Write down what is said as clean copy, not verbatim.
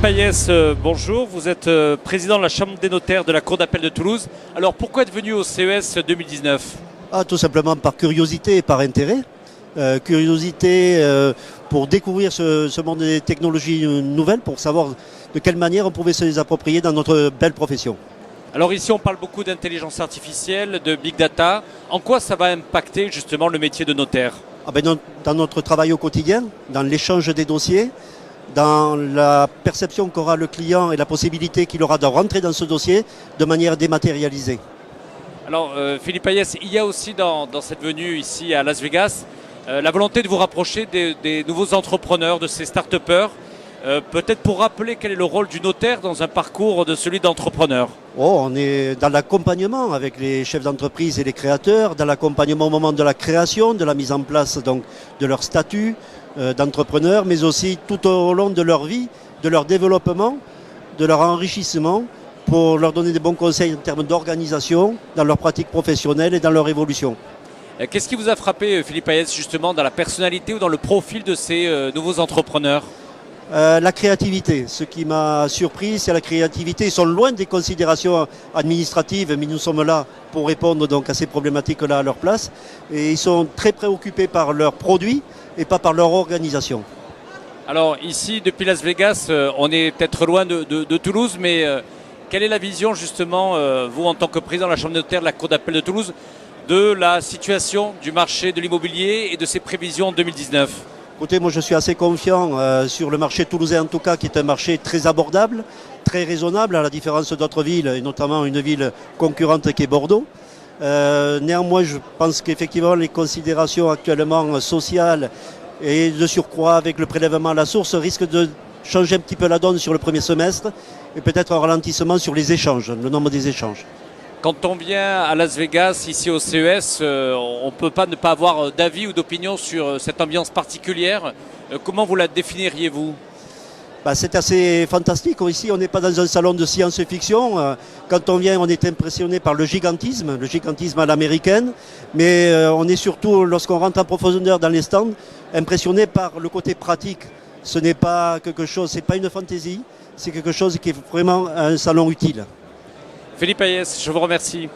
Payès, bonjour. Vous êtes président de la Chambre des notaires de la Cour d'appel de Toulouse. Alors pourquoi êtes venu au CES 2019? Tout simplement par curiosité et par intérêt. Curiosité pour découvrir ce monde des technologies nouvelles, pour savoir de quelle manière on pouvait se les approprier dans notre belle profession. Alors ici on parle beaucoup d'intelligence artificielle, de big data. En quoi ça va impacter justement le métier de notaire? Dans notre travail au quotidien, dans l'échange des dossiers, dans la perception qu'aura le client et la possibilité qu'il aura de rentrer dans ce dossier de manière dématérialisée. Alors Philippe Payès, il y a aussi dans cette venue ici à Las Vegas la volonté de vous rapprocher des nouveaux entrepreneurs, de ces start-upers. Peut-être pour rappeler quel est le rôle du notaire dans un parcours de celui d'entrepreneur. On est dans l'accompagnement avec les chefs d'entreprise et les créateurs, dans l'accompagnement au moment de la création, de la mise en place donc, de leur statut d'entrepreneur, mais aussi tout au long de leur vie, de leur développement, de leur enrichissement, pour leur donner des bons conseils en termes d'organisation, dans leur pratique professionnelle et dans leur évolution. Qu'est-ce qui vous a frappé, Philippe Payès, justement, dans la personnalité ou dans le profil de ces nouveaux entrepreneurs? La créativité. Ce qui m'a surpris, c'est la créativité. Ils sont loin des considérations administratives, mais nous sommes là pour répondre donc à ces problématiques-là à leur place. Et ils sont très préoccupés par leurs produits et pas par leur organisation. Alors ici, depuis Las Vegas, on est peut-être loin de Toulouse, mais quelle est la vision justement, vous en tant que président de la Chambre des notaires de la Cour d'appel de Toulouse, de la situation du marché de l'immobilier et de ses prévisions en 2019? Écoutez, moi je suis assez confiant sur le marché toulousain en tout cas, qui est un marché très abordable, très raisonnable à la différence d'autres villes, et notamment une ville concurrente qui est Bordeaux. Néanmoins, je pense qu'effectivement les considérations actuellement sociales et de surcroît avec le prélèvement à la source risquent de changer un petit peu la donne sur le premier semestre et peut-être un ralentissement sur les échanges, le nombre des échanges. Quand on vient à Las Vegas, ici au CES, on ne peut pas ne pas avoir d'avis ou d'opinion sur cette ambiance particulière. Comment vous la définiriez-vous? C'est assez fantastique. Ici, on n'est pas dans un salon de science-fiction. Quand on vient, on est impressionné par le gigantisme à l'américaine. Mais on est surtout, lorsqu'on rentre en profondeur dans les stands, impressionné par le côté pratique. Ce n'est pas quelque chose, c'est pas une fantaisie, c'est quelque chose qui est vraiment un salon utile. Philippe Payès, je vous remercie.